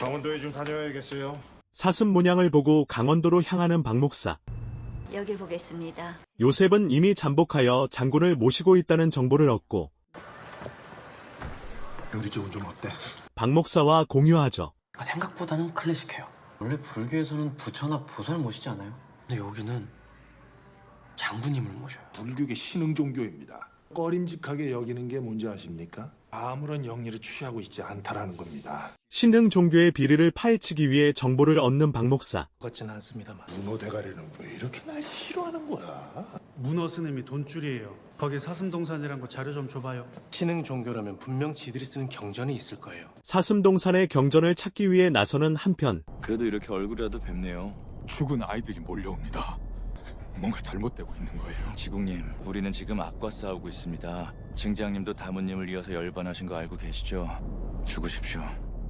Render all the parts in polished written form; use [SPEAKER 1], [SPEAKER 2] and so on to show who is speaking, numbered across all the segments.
[SPEAKER 1] 강원도에 좀 다녀야겠어요.
[SPEAKER 2] 사슴 문양을 보고 강원도로 향하는 박 목사.
[SPEAKER 3] 여길 보겠습니다.
[SPEAKER 2] 요셉은 이미 잠복하여 장군을 모시고 있다는 정보를 얻고
[SPEAKER 1] 요리 쪽은 좀 어때?
[SPEAKER 2] 박 목사와 공유하죠.
[SPEAKER 4] 생각보다는 클래식해요. 원래 불교에서는 부처나 보살 모시지 않아요? 근데 여기는 장군님을 모셔요.
[SPEAKER 1] 불교계 신흥 종교입니다. 꺼림직하게 여기는 게 뭔지 아십니까? 아무런 영리를 취하고 있지 않다라는 겁니다.
[SPEAKER 2] 신흥 종교의 비리를 파헤치기 위해 정보를 얻는 박 목사.
[SPEAKER 5] 같지는 않습니다만.
[SPEAKER 1] 문어 대가리는 왜 이렇게 날 싫어하는 거야?
[SPEAKER 5] 문어 스님이 돈줄이에요. 거기 사슴동산이란 거 자료 좀 줘봐요. 신흥 종교라면 분명 지들이 쓰는 경전이 있을 거예요.
[SPEAKER 2] 사슴동산의 경전을 찾기 위해 나서는 한편
[SPEAKER 6] 그래도 이렇게 얼굴이라도 뵙네요.
[SPEAKER 7] 죽은 아이들이 몰려옵니다. 뭔가 잘못되고 있는 거예요.
[SPEAKER 6] 지국님, 우리는 지금 악과 싸우고 있습니다. 증장님도 다문님을 이어서 열반하신 거 알고 계시죠? 죽으십시오.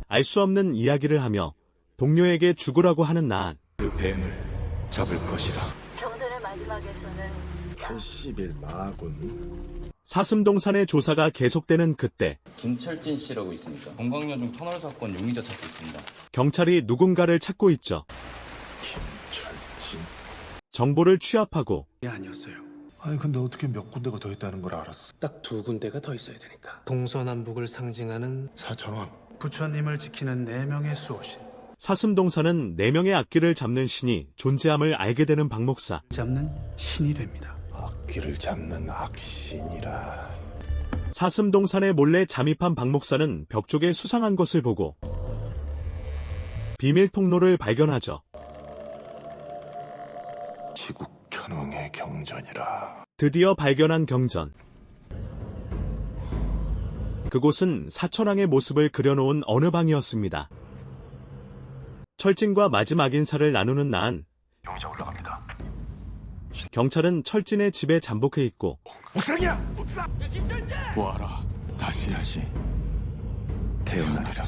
[SPEAKER 2] 알 수 없는 이야기를 하며 동료에게 죽으라고 하는 나한.
[SPEAKER 6] 그 뱀을 잡을 것이라.
[SPEAKER 3] 경전의 마지막에서는
[SPEAKER 1] 80일 마군.
[SPEAKER 2] 사슴동산의 조사가 계속되는 그때
[SPEAKER 8] 김철진 씨라고 있습니다. 동강여중 터널 사건 용의자 찾고 있습니다.
[SPEAKER 2] 경찰이 누군가를 찾고 있죠.
[SPEAKER 1] 김철진.
[SPEAKER 2] 정보를 취합하고
[SPEAKER 5] 이게 아니었어요.
[SPEAKER 1] 아니 근데 어떻게 몇 군데가 더 있다는 걸 알았어?
[SPEAKER 5] 딱 2군데가 더 있어야 되니까. 동서남북을 상징하는
[SPEAKER 1] 4,000원.
[SPEAKER 5] 부처님을 지키는 4명의 수호신.
[SPEAKER 2] 사슴동산은 4명의 악귀를 잡는 신이 존재함을 알게 되는 박 목사.
[SPEAKER 5] 잡는 신이 됩니다.
[SPEAKER 1] 악귀를 잡는 악신이라.
[SPEAKER 2] 사슴동산에 몰래 잠입한 박 목사는 벽 쪽에 수상한 것을 보고 비밀 통로를 발견하죠.
[SPEAKER 1] 지국천왕의 경전이라.
[SPEAKER 2] 드디어 발견한 경전. 그곳은 사천왕의 모습을 그려놓은 어느 방이었습니다. 철진과 마지막 인사를 나누는 나한.
[SPEAKER 1] 용의자 올라갑니다.
[SPEAKER 2] 경찰은 철진의 집에 잠복해 있고
[SPEAKER 7] 보아라, 다시 태어나리라.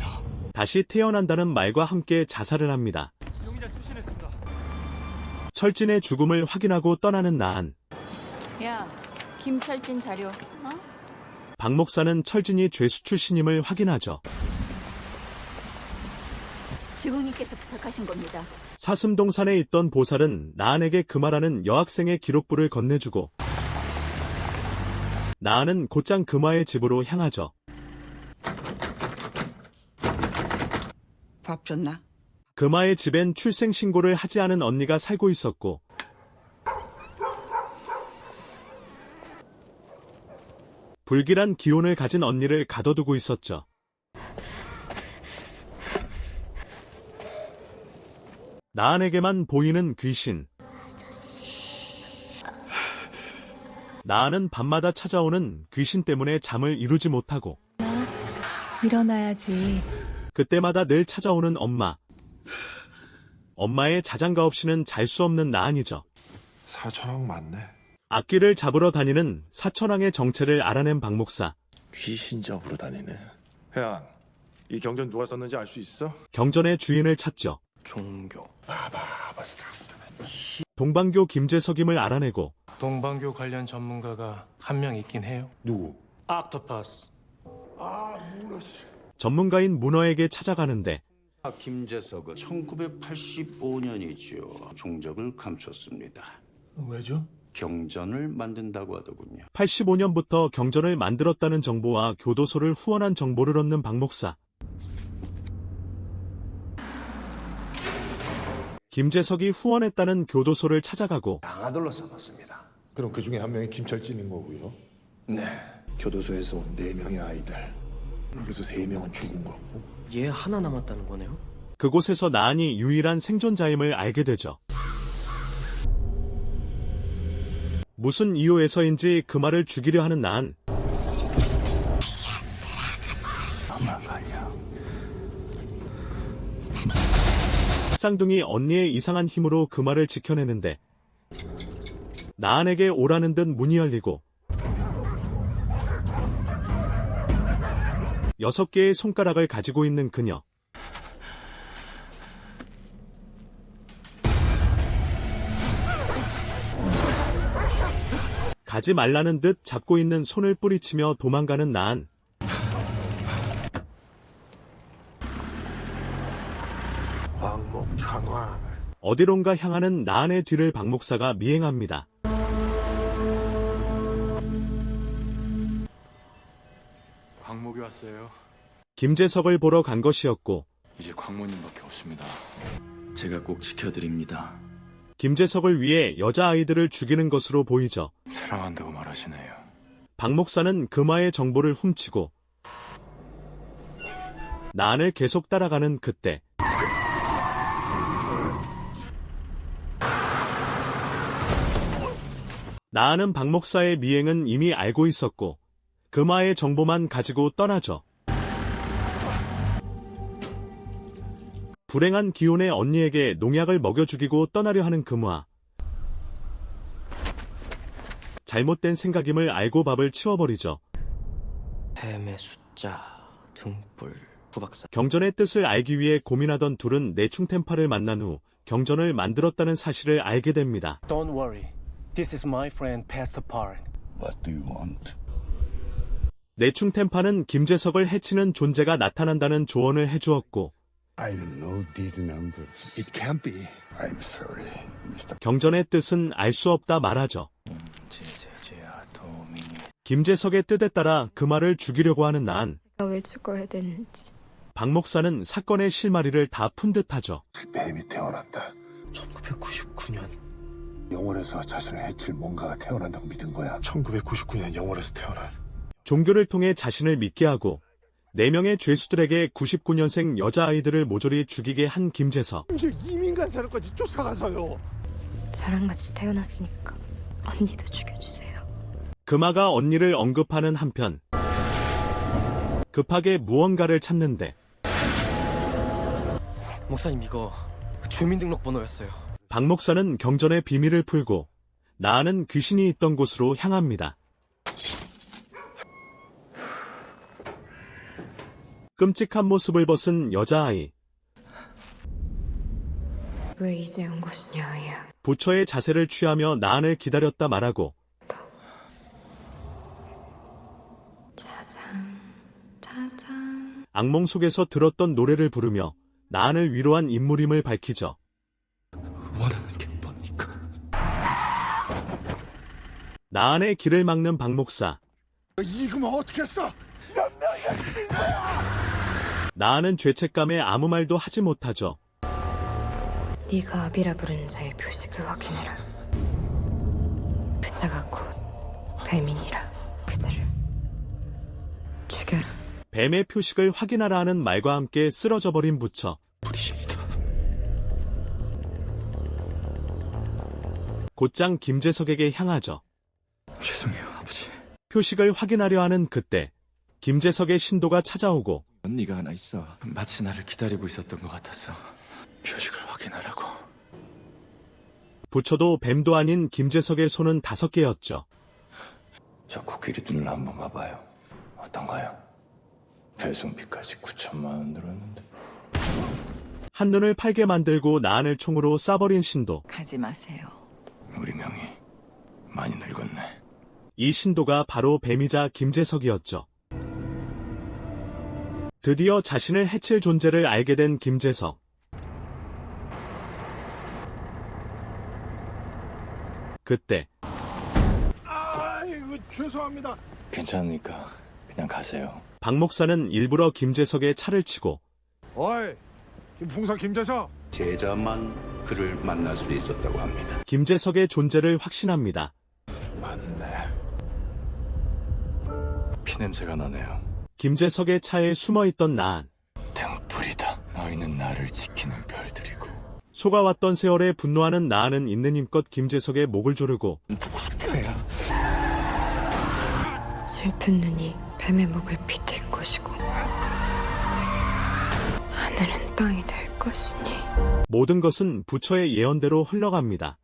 [SPEAKER 2] 다시 태어난다는 말과 함께 자살을 합니다. 철진의 죽음을 확인하고 떠나는 나한.
[SPEAKER 3] 야, 김철진 자료.
[SPEAKER 2] 박 목사는 철진이 죄수 출신임을 확인하죠.
[SPEAKER 3] 지국님께서 부탁하신 겁니다.
[SPEAKER 2] 사슴동산에 있던 보살은 나한에게 그 말하는 여학생의 기록부를 건네주고 나한은 곧장 금화의 집으로 향하죠.
[SPEAKER 9] 밥 줬나?
[SPEAKER 2] 금화의 집엔 출생신고를 하지 않은 언니가 살고 있었고 불길한 기운을 가진 언니를 가둬두고 있었죠. 나한에게만 보이는 귀신. 나한은 밤마다 찾아오는 귀신 때문에 잠을 이루지 못하고
[SPEAKER 10] 일어나야지.
[SPEAKER 2] 그때마다 늘 찾아오는 엄마. 엄마의 자장가 없이는 잘 수 없는 나한이죠.
[SPEAKER 1] 4,000원 맞네.
[SPEAKER 2] 악귀를 잡으러 다니는 사천왕의 정체를 알아낸 박 목사.
[SPEAKER 1] 귀신 잡으러 다니네. 혜안, 이 경전 누가 썼는지 알 수 있어?
[SPEAKER 2] 경전의 주인을 찾죠.
[SPEAKER 5] 종교.
[SPEAKER 2] 동방교 김재석임을 알아내고
[SPEAKER 5] 동방교 관련 전문가가 한 명 있긴 해요.
[SPEAKER 1] 누구?
[SPEAKER 5] 옥토퍼스.
[SPEAKER 2] 전문가인 문어에게 찾아가는데
[SPEAKER 11] 김재석은 1985년이지요. 종적을 감췄습니다.
[SPEAKER 1] 왜죠?
[SPEAKER 11] 경전을 만든다고 하더군요.
[SPEAKER 2] 85년부터 경전을 만들었다는 정보와 교도소를 후원한 정보를 얻는 박 목사. 김재석이 후원했다는 교도소를 찾아가고
[SPEAKER 1] 양아들로 삼았습니다. 그럼 그 중에 한 명이 김철진인 거고요.
[SPEAKER 11] 네.
[SPEAKER 1] 교도소에서 온 4명의 아이들. 그래서 3명은 죽은 거고.
[SPEAKER 4] 얘 하나 남았다는 거네요?
[SPEAKER 2] 그곳에서 나한이 유일한 생존자임을 알게 되죠. 무슨 이유에서인지 그 말을 죽이려 하는 나한. 쌍둥이 언니의 이상한 힘으로 그 말을 지켜내는데 나한에게 오라는 듯 문이 열리고 6개의 손가락을 가지고 있는 그녀. 가지 말라는 듯 잡고 있는 손을 뿌리치며 도망가는 나한.
[SPEAKER 1] 전화.
[SPEAKER 2] 어디론가 향하는 나은의 뒤를 박 목사가 미행합니다.
[SPEAKER 7] 광목이 왔어요.
[SPEAKER 2] 김재석을 보러 간 것이었고
[SPEAKER 7] 이제 광모님밖에 없습니다.
[SPEAKER 6] 제가 꼭 지켜드립니다.
[SPEAKER 2] 김재석을 위해 여자아이들을 죽이는 것으로 보이죠.
[SPEAKER 7] 사랑한다고 말하시네요.
[SPEAKER 2] 박 목사는 금화의 정보를 훔치고 나은을 계속 따라가는 그때 나은은 박 목사의 미행은 이미 알고 있었고 금화의 정보만 가지고 떠나죠. 불행한 기혼의 언니에게 농약을 먹여 죽이고 떠나려 하는 금화. 잘못된 생각임을 알고 밥을 치워버리죠.
[SPEAKER 4] 뱀의 숫자, 등불, 구박사.
[SPEAKER 2] 경전의 뜻을 알기 위해 고민하던 둘은 내충템파를 만난 후 경전을 만들었다는 사실을 알게 됩니다.
[SPEAKER 5] Don't worry. This is my friend Pastor Park.
[SPEAKER 7] What do you want?
[SPEAKER 2] 내충템파는 김재석을 해치는 존재가 나타난다는 조언을 해주었고
[SPEAKER 7] I know these numbers.
[SPEAKER 1] It can't be.
[SPEAKER 7] I'm sorry, Mr.
[SPEAKER 2] 경전의 뜻은 알 수 없다 말하죠. 김재석의 뜻에 따라 금화를 죽이려고 하는 나은.
[SPEAKER 3] 왜 죽어야 되는지.
[SPEAKER 2] 박 목사는 사건의 실마리를 다 푼 듯하죠.
[SPEAKER 1] 뱀이 태어난다.
[SPEAKER 4] 1999년.
[SPEAKER 1] 영월에서 자신을 해칠 뭔가가 태어난다고 믿은 거야. 1999년 영월에서 태어난.
[SPEAKER 2] 종교를 통해 자신을 믿게 하고 4명의 죄수들에게 99년생 여자아이들을 모조리 죽이게 한 김재석.
[SPEAKER 1] 이제 이민 간 사람까지 쫓아가서요.
[SPEAKER 3] 저랑 같이 태어났으니까 언니도 죽여주세요.
[SPEAKER 2] 금화가 언니를 언급하는 한편 급하게 무언가를 찾는데
[SPEAKER 4] 목사님, 이거 주민등록번호였어요.
[SPEAKER 2] 박 목사는 경전의 비밀을 풀고 나은은 귀신이 있던 곳으로 향합니다. 끔찍한 모습을 벗은 여자아이.
[SPEAKER 3] 왜 이제 온 것이냐, 아이야.
[SPEAKER 2] 부처의 자세를 취하며 나은을 기다렸다 말하고
[SPEAKER 3] 짜잔.
[SPEAKER 2] 악몽 속에서 들었던 노래를 부르며 나은을 위로한 인물임을 밝히죠.
[SPEAKER 7] 원하는 게 뭡니까?
[SPEAKER 2] 나은의 길을 막는 박 목사.
[SPEAKER 1] 이금은 어떻게 했어?
[SPEAKER 2] 나은은 죄책감에 아무 말도 하지 못하죠.
[SPEAKER 3] 네가 아비라 부르는 자의 표식을 확인해라. 그 자가 곧 뱀이니라. 그 자를 죽여라.
[SPEAKER 2] 뱀의 표식을 확인하라 하는 말과 함께 쓰러져 버린 부처.
[SPEAKER 7] 불이십니다.
[SPEAKER 2] 곧장 김재석에게 향하죠.
[SPEAKER 7] 죄송해요, 아버지.
[SPEAKER 2] 표식을 확인하려 하는 그때 김재석의 신도가 찾아오고
[SPEAKER 6] 언니가 하나 있어. 마치 나를 기다리고 있었던 것 같아서 표식을 확인하라고.
[SPEAKER 2] 부처도 뱀도 아닌 김재석의 손은 5개였죠.
[SPEAKER 7] 저 코끼리 눈을 한번 봐봐요. 어떤가요? 배송비까지 9천만 원 들었는데.
[SPEAKER 2] 한눈을 팔게 만들고 나은을 총으로 쏴버린 신도.
[SPEAKER 3] 가지 마세요.
[SPEAKER 7] 우리 명이 많이 늙었네.
[SPEAKER 2] 이 신도가 바로 뱀이자 김재석이었죠. 드디어 자신을 해칠 존재를 알게 된 김재석. 그때
[SPEAKER 1] 아이고 죄송합니다.
[SPEAKER 7] 괜찮으니까 그냥 가세요.
[SPEAKER 2] 박 목사는 일부러 김재석의 차를 치고
[SPEAKER 1] 어이, 김풍사 김재석.
[SPEAKER 11] 제자만 그를 만날 수 있었다고 합니다.
[SPEAKER 2] 김재석의 존재를 확신합니다.
[SPEAKER 1] 맞네.
[SPEAKER 7] 피냄새가 나네요.
[SPEAKER 2] 김재석의 차에 숨어있던 나은.
[SPEAKER 7] 등불이다. 너희는 나를 지키는 별들이고.
[SPEAKER 2] 속아왔던 세월에 분노하는 나은은 있는 힘껏 김재석의 목을 조르고
[SPEAKER 7] 무슨
[SPEAKER 3] 슬픈 눈이 뱀의 목을 비틀 것이고 하늘은 땅이 될 것이니
[SPEAKER 2] 모든 것은 부처의 예언대로 흘러갑니다.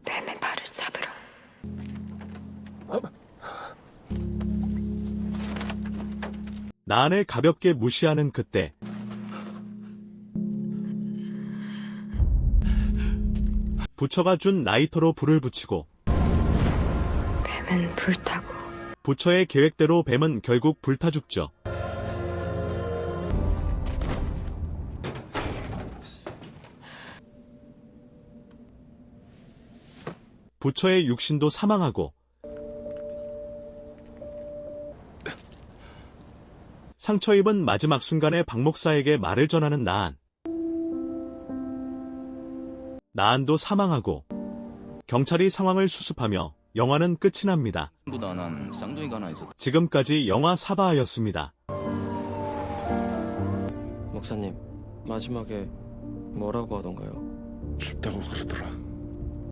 [SPEAKER 3] 뱀의 발을 잡으라.
[SPEAKER 2] 나은을 가볍게 무시하는 그때 부처가 준 라이터로 불을 붙이고
[SPEAKER 3] 뱀은 불타고
[SPEAKER 2] 부처의 계획대로 뱀은 결국 불타 죽죠. 부처의 육신도 사망하고 상처 입은 마지막 순간에 박 목사에게 말을 전하는 나한. 나한도 사망하고 경찰이 상황을 수습하며 영화는 끝이 납니다.
[SPEAKER 8] 보다 난 쌍둥이가 하나 있었다.
[SPEAKER 2] 지금까지 영화 사바하였습니다.
[SPEAKER 4] 목사님, 마지막에 뭐라고 하던가요?
[SPEAKER 1] 춥다고 그러더라.